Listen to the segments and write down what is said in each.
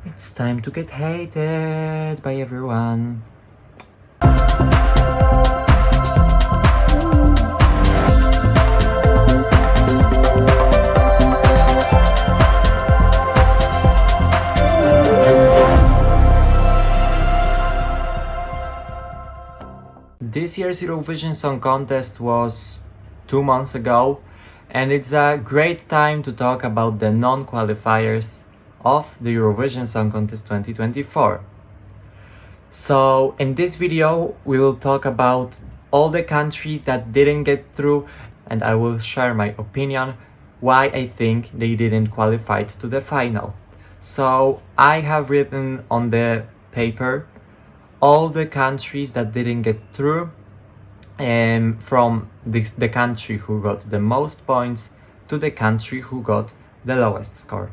It's time to get hated by everyone. This year's Eurovision Song Contest was 2 months ago, and it's a great time to talk about the non-qualifiers of the Eurovision Song Contest 2024. So in this video we will talk about all the countries that didn't get through, and I will share my opinion why I think they didn't qualify to the final. So I have written on the paper all the countries that didn't get through, from the country who got the most points to the country who got the lowest score.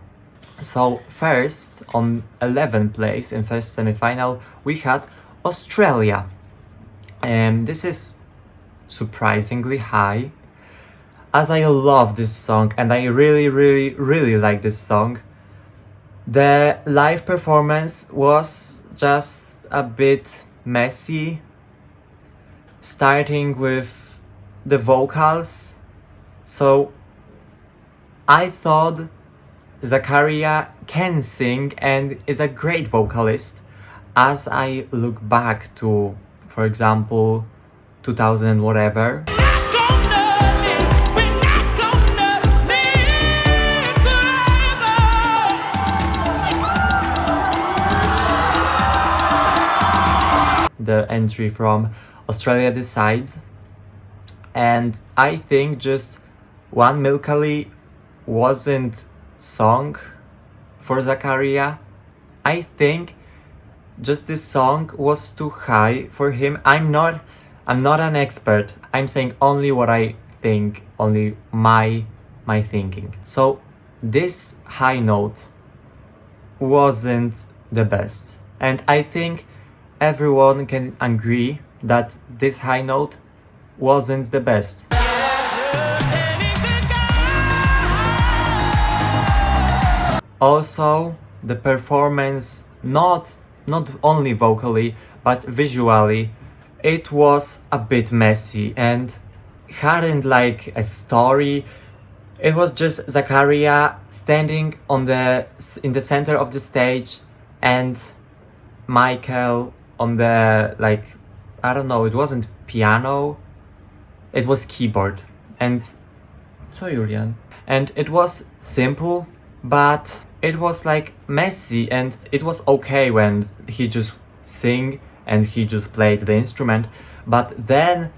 So first, on 11th place in first semi-final, we had Australia. This is surprisingly high, as I love this song and I really like this song. The live performance was just a bit messy, starting with the vocals. So I thought Zakaria can sing and is a great vocalist, as I look back to, for example, 2000 whatever. The entry from Australia Decides, and I think just One Milkali wasn't song for Zakaria. I think just this song was too high for him. I'm not an expert. I'm saying only what I think, only my thinking. So this high note wasn't the best, and I think everyone can agree that this high note wasn't the best. Also, the performance, not only vocally but visually, it was a bit messy and hadn't like a story. It was just Zakaria standing in the center of the stage, and Michael on the, like, I don't know, it wasn't piano, it was keyboard. And so Julian, and it was simple, but it was like messy, and it was okay when he just sing and he just played the instrument. But then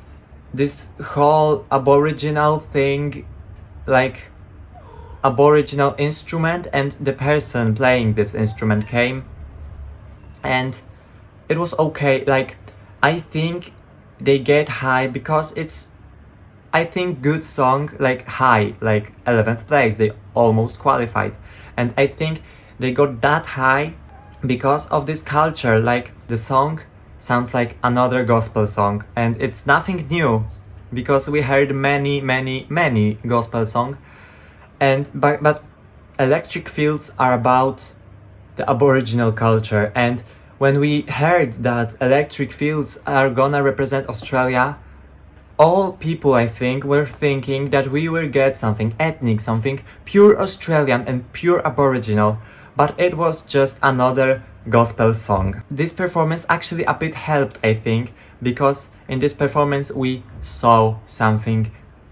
this whole aboriginal thing, like aboriginal instrument, and the person playing this instrument came, and it was okay. Like, I think they get high because it's, I think, good song, like high, like 11th place, they almost qualified. And I think they got that high because of this culture. Like, the song sounds like another gospel song, and it's nothing new because we heard many gospel songs, and but Electric Fields are about the Aboriginal culture. And when we heard that Electric Fields are gonna represent Australia, all people, I think, were thinking that we will get something ethnic, something pure Australian and pure Aboriginal, but it was just another gospel song. This performance actually a bit helped, I think, because in this performance we saw something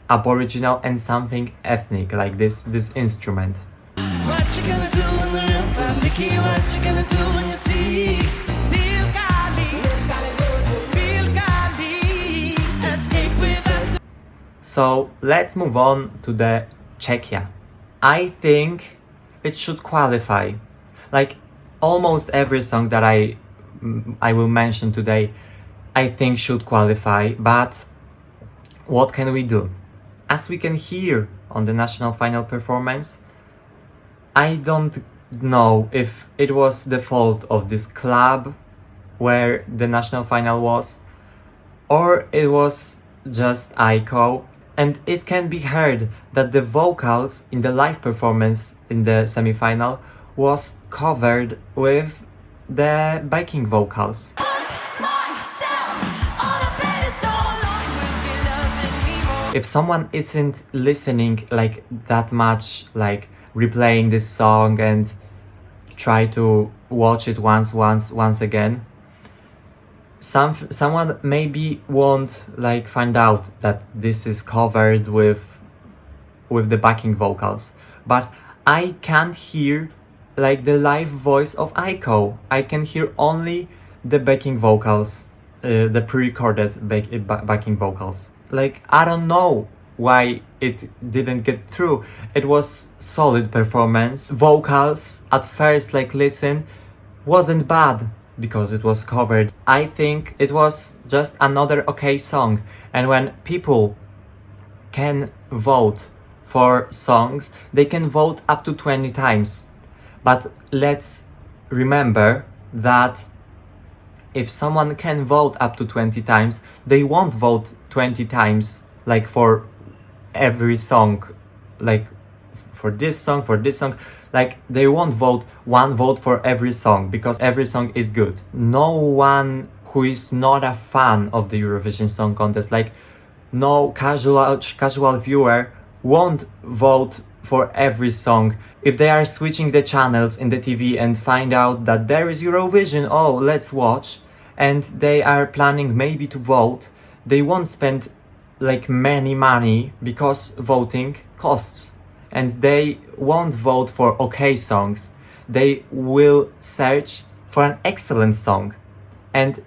Aboriginal and something ethnic, like this instrument. What you gonna do when the real Mickey? What you gonna do when you see Bill Gali, escape with us? So let's move on to the Czechia. I think it should qualify. Like, almost every song that I will mention today, I think should qualify, but what can we do? As we can hear on the national final performance, I don't know if it was the fault of this club where the national final was, or it was just ICO. And it can be heard that the vocals in the live performance in the semi-final was covered with the backing vocals. If someone isn't listening like that much, like replaying this song and try to watch it once again, someone maybe won't like find out that this is covered with the backing vocals. But I can't hear like the live voice of Aiko. I can hear only the backing vocals, the pre-recorded backing vocals. Like, I don't know why it didn't get through. It was solid performance. Vocals at first, like, listen, wasn't bad because it was covered. I think it was just another okay song. And when people can vote for songs, they can vote up to 20 times. But let's remember that if someone can vote up to 20 times, they won't vote 20 times, like for every song, like for this song, like they won't vote one vote for every song, because every song is good. No one who is not a fan of the Eurovision Song Contest, like no casual viewer won't vote for every song. If they are switching the channels in the TV and find out that there is Eurovision, oh, let's watch, and they are planning maybe to vote, they won't spend like many money because voting costs, and they won't vote for okay songs. They will search for an excellent song, and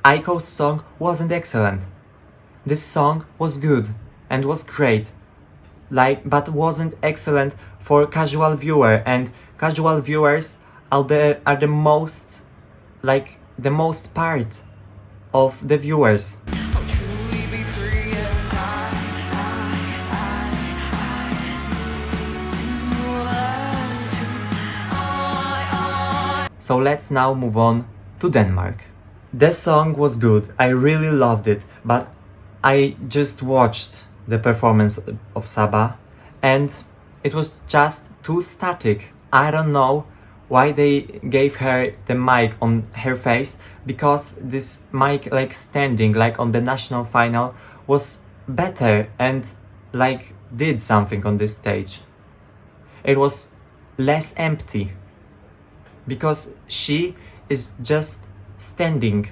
Aiko's song wasn't excellent. This song was good and was great, like, but wasn't excellent for casual viewer, and casual viewers are the most, like, the most part of the viewers. So let's now move on to Denmark. The song was good, I really loved it, but I just watched the performance of Saba and it was just too static. I don't know why they gave her the mic on her face, because this mic, like standing like on the national final, was better and like did something on this stage. It was less empty, because she is just standing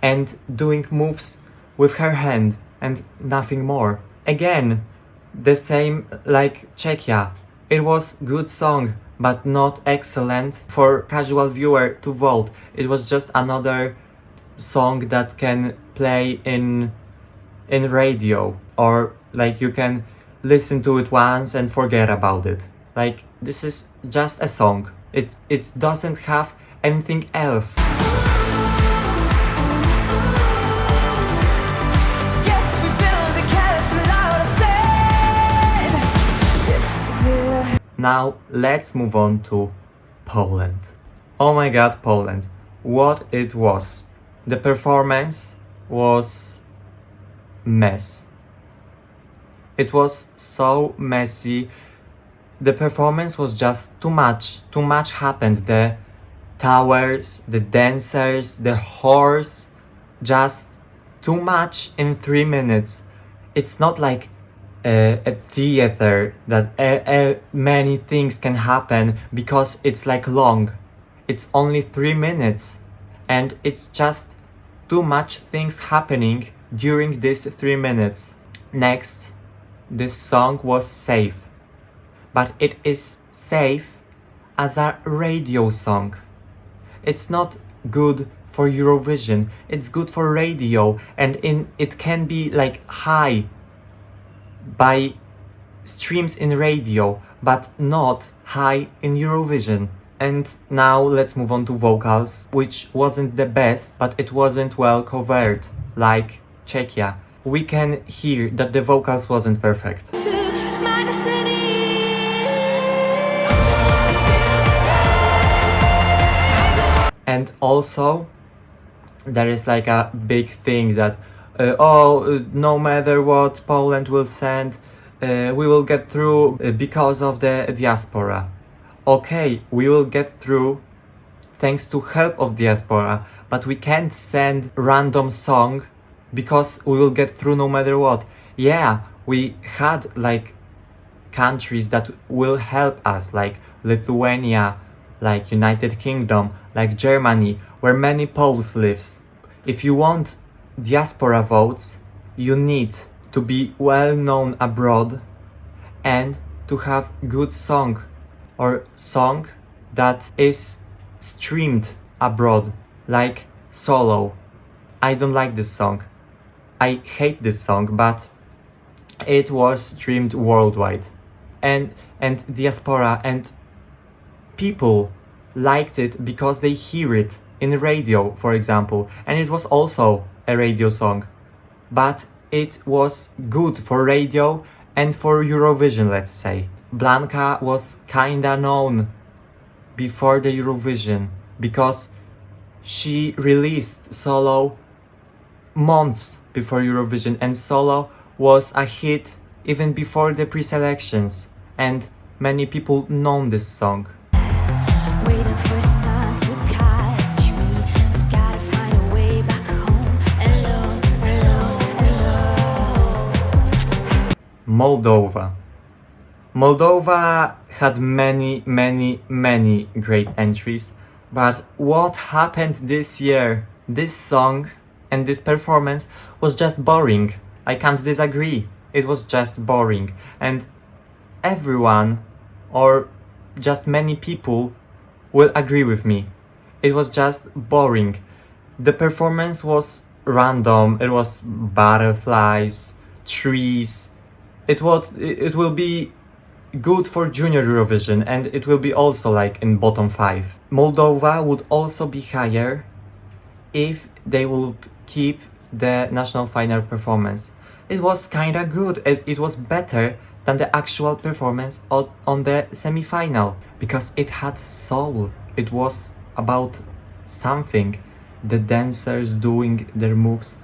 and doing moves with her hand and nothing more. Again, the same like Czechia. It was good song, but not excellent for casual viewer to vote. It was just another song that can play in radio, or like you can listen to it once and forget about it. Like, this is just a song. It doesn't have anything else. Now let's move on to Poland. Oh my god, Poland. What it was. The performance was mess. It was so messy. The performance was just too much. Too much happened. The towers, the dancers, the horse. Just too much in 3 minutes. It's not like a theater that many things can happen, because it's like long. It's only 3 minutes. And it's just too much things happening during these 3 minutes. Next, this song was safe. But it is safe as a radio song. It's not good for Eurovision. It's good for radio, and it can be like high by streams in radio, but not high in Eurovision. And now let's move on to vocals, which wasn't the best, but it wasn't well covered, like Czechia. We can hear that the vocals wasn't perfect. And also, there is like a big thing that no matter what Poland will send, we will get through because of the diaspora. okay, we will get through thanks to help of diaspora, but we can't send random song because we will get through no matter what. Yeah, we had like countries that will help us, like Lithuania, like United Kingdom, like Germany, where many Poles lives. If you want diaspora votes, you need to be well known abroad and to have good song or song that is streamed abroad, like Solo. I don't like this song. I hate this song, but it was streamed worldwide. And diaspora and people liked it because they hear it in radio, for example, and it was also a radio song. But it was good for radio and for Eurovision, let's say. Blanca was kinda known before the Eurovision because she released Solo months before Eurovision, and Solo was a hit even before the pre-selections, and many people know this song. Waiting for a sun to catch me. I've gotta find a way back home. Alone, alone, alone. Moldova. Moldova had many great entries, but what happened this year? This song and this performance was just boring. I can't disagree. It was just boring, and everyone, or just many people, will agree with me. It was just boring. The performance was random. It was butterflies, trees. It will be good for Junior Eurovision, and it will be also like in bottom 5. Moldova would also be higher if they would keep the national final performance. It was kinda good. It was better than the actual performance on the semi-final because it had soul. It was about something. The dancers doing their moves.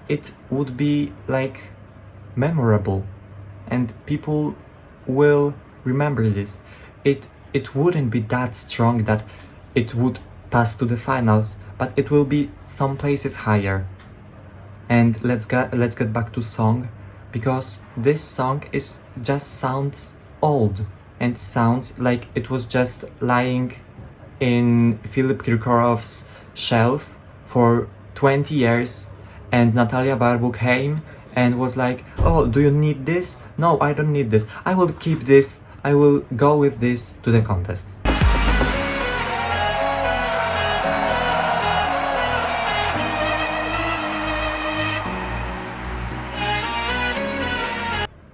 It would be like memorable, and people will remember this. It wouldn't be that strong that it would pass to the finals, but it will be some places higher. And let's get back to song, because this song is just sounds old and sounds like it was just lying in Philip Kirkorov's shelf for 20 years, and Natalia Barbu came and was like, oh, do you need this? No, I don't need this. I will keep this. I will go with this to the contest.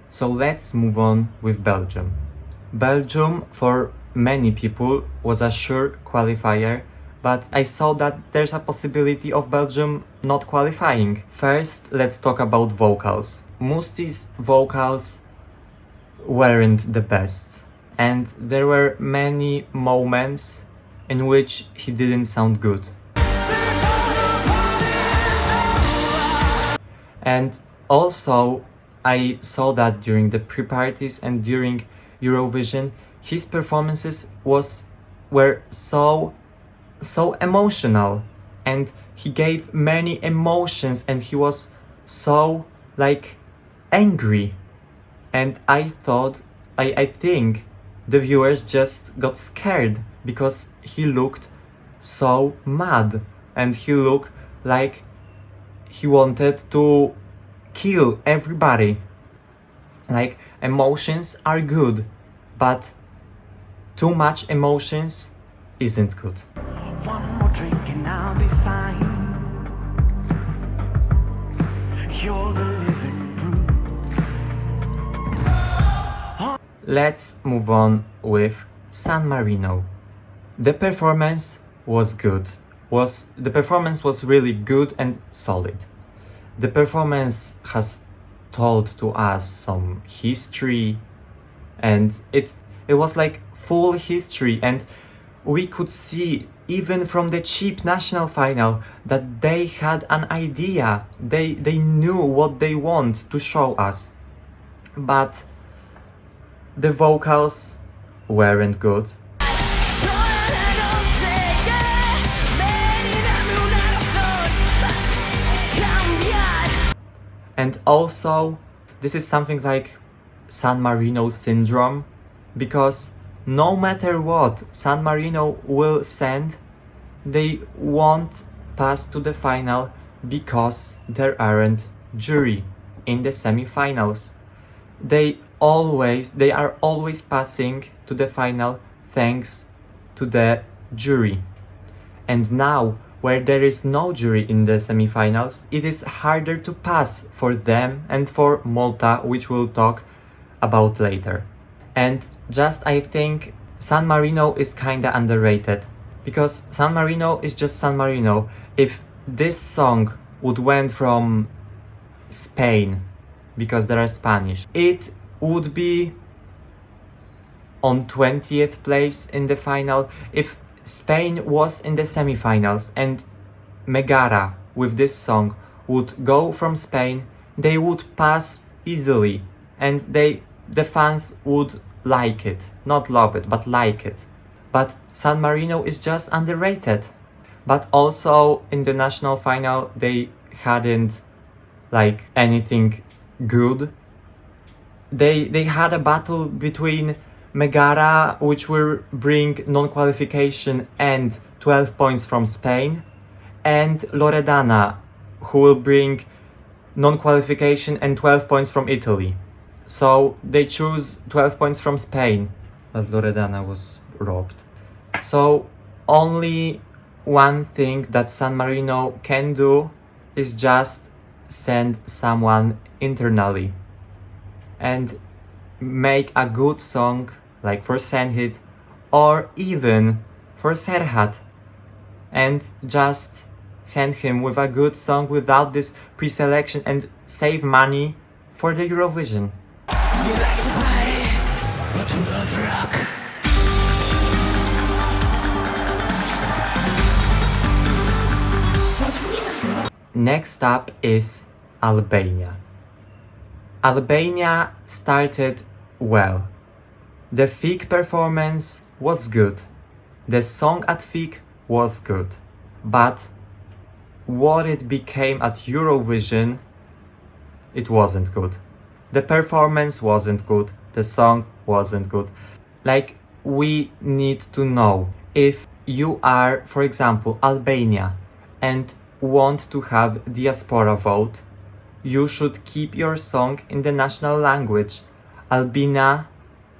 So let's move on with Belgium. Belgium, for many people, was a sure qualifier, but I saw that there's a possibility of Belgium not qualifying. First, let's talk about vocals. Musti's vocals weren't the best, and there were many moments in which he didn't sound good. And also, I saw that during the pre-parties and during Eurovision, his performances were so emotional, and he gave many emotions, and he was so like angry. And I think the viewers just got scared because he looked so mad, and he looked like he wanted to kill everybody. Like, emotions are good, but too much emotions isn't good. One more drink and I'll be fine. You're the living proof. Let's move on with San Marino. The performance was good. The performance was really good and solid. The performance has told to us some history, and it was like full history, and we could see even from the cheap national final that they had an idea. They knew what they want to show us, but the vocals weren't good. And also, this is something like San Marino syndrome, because no matter what San Marino will send, they won't pass to the final because there aren't jury in the semi-finals. They are always passing to the final thanks to the jury. And now, where there is no jury in the semi-finals, it is harder to pass for them and for Malta, which we'll talk about later. And just I think San Marino is kinda underrated, because San Marino is just San Marino. If this song would went from Spain, because they are Spanish, it would be on 20th place in the final. If Spain was in the semi-finals and Megara with this song would go from Spain, they would pass easily, and the fans would like it, not love it, but like it. But San Marino is just underrated. But also in the national final they hadn't like anything good. They had a battle between Megara, which will bring non-qualification and 12 points from Spain, and Loredana, who will bring non-qualification and 12 points from Italy. So they choose 12 points from Spain, but Loredana was robbed. So only one thing that San Marino can do is just send someone internally and make a good song like for Senhit or even for Serhat, and just send him with a good song without this pre-selection and save money for the Eurovision. You like to party, but you love rock. Next up is Albania. Albania started well. The FIG performance was good. The song at FIG was good. But what it became at Eurovision, it wasn't good. The performance wasn't good. The song wasn't good. Like, we need to know, if you are, for example, Albania and want to have diaspora vote, you should keep your song in the national language. Albina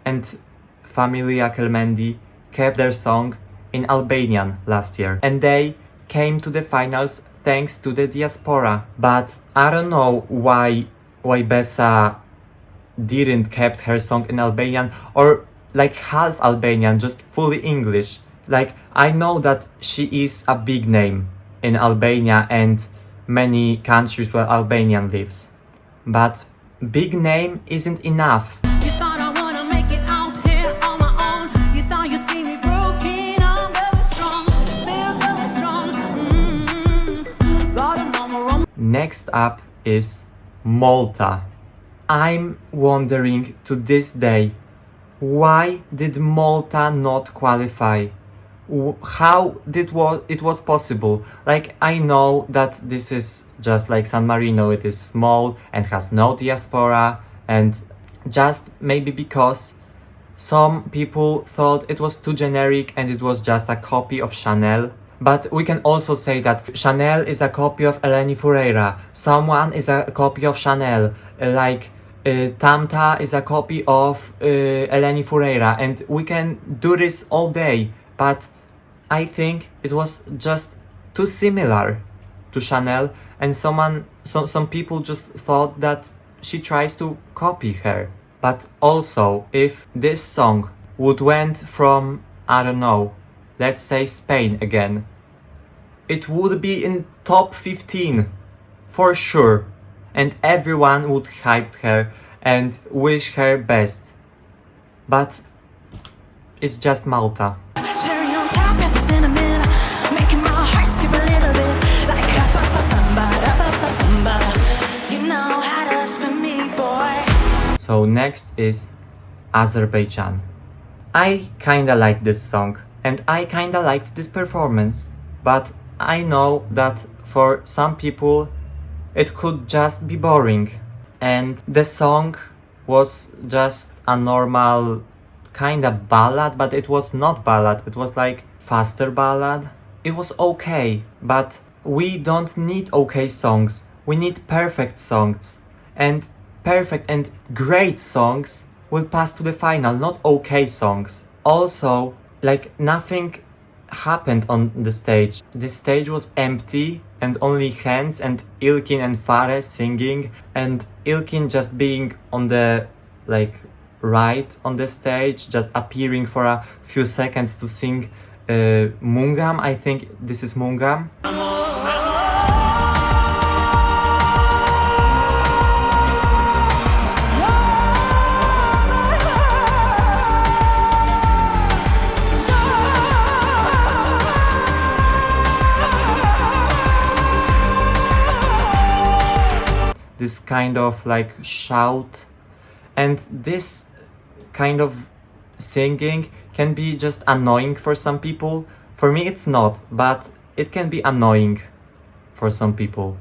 and Familia Kelmendi kept their song in Albanian last year, and they came to the finals thanks to the diaspora. But I don't know why Besa didn't kept her song in Albanian, or like half Albanian, just fully English. Like, I know that she is a big name in Albania and many countries where Albanian lives, but big name isn't enough. You thought I wanna make it out here on my own. You thought you see me broken. I'm very strong, still very strong. Got a number. Next up is Malta. I'm wondering to this day, why did Malta not qualify? How it was possible? Like, I know that this is just like San Marino, it is small and has no diaspora, and just maybe because some people thought it was too generic and it was just a copy of Chanel. But we can also say that Chanel is a copy of Eleni Foureira, someone is a copy of Chanel, like Tamta is a copy of Eleni Foureira, and we can do this all day. But I think it was just too similar to Chanel, and some people just thought that she tries to copy her. But also, if this song would went from, I don't know, let's say Spain again, it would be in top 15 for sure, and everyone would hype her and wish her best. But it's just Malta. Cherry on top, half a cinnamon, making my heart skip a little bit. Like you know how to spin me, boy. So next is Azerbaijan. I kinda like this song and I kinda liked this performance, but I know that for some people it could just be boring. And the song was just a normal kind of ballad, but it was not ballad, it was like faster ballad. It was okay, but we don't need okay songs, we need perfect songs. And perfect and great songs will pass to the final, not okay songs. Also, like, nothing happened on the stage. The stage was empty and only hands and Ilkin and Fares singing, and Ilkin just being on the like right on the stage, just appearing for a few seconds to sing Mungam. I think this is Mungam. This kind of like shout, and this kind of singing can be just annoying for some people. For me it's not, but it can be annoying for some people.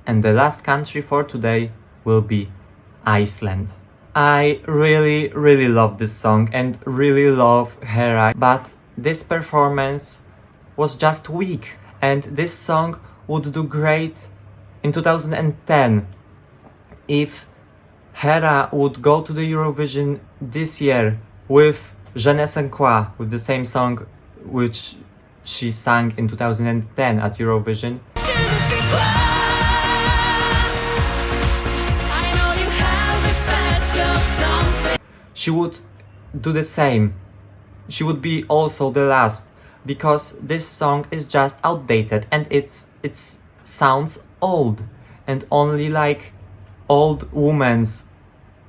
And the last country for today will be Iceland. I really love this song and really love Hera, but this performance was just weak, and this song would do great in 2010 if Hera would go to the Eurovision this year with Je ne sais quoi, with the same song which she sang in 2010 at Eurovision. She would do the same. She would be also the last, because this song is just outdated and it sounds old, and only like old women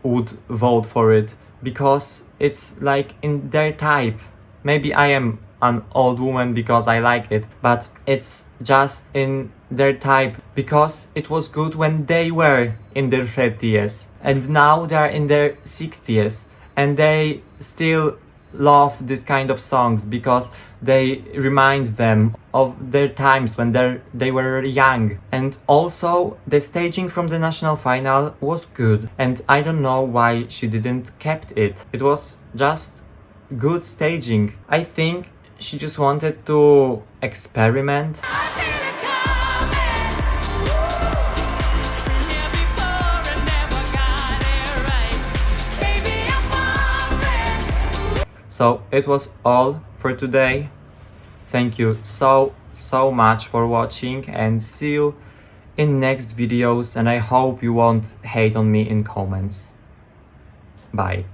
would vote for it because it's like in their type. Maybe I am an old woman because I like it, but it's just in their type because it was good when they were in their 30s, and now they are in their 60s. And they still love this kind of songs because they remind them of their times when they were young. And also the staging from the national final was good, and I don't know why she didn't kept it. It was just good staging. I think she just wanted to experiment. So it was all for today. Thank you so much for watching, and see you in next videos, and I hope you won't hate on me in comments. Bye.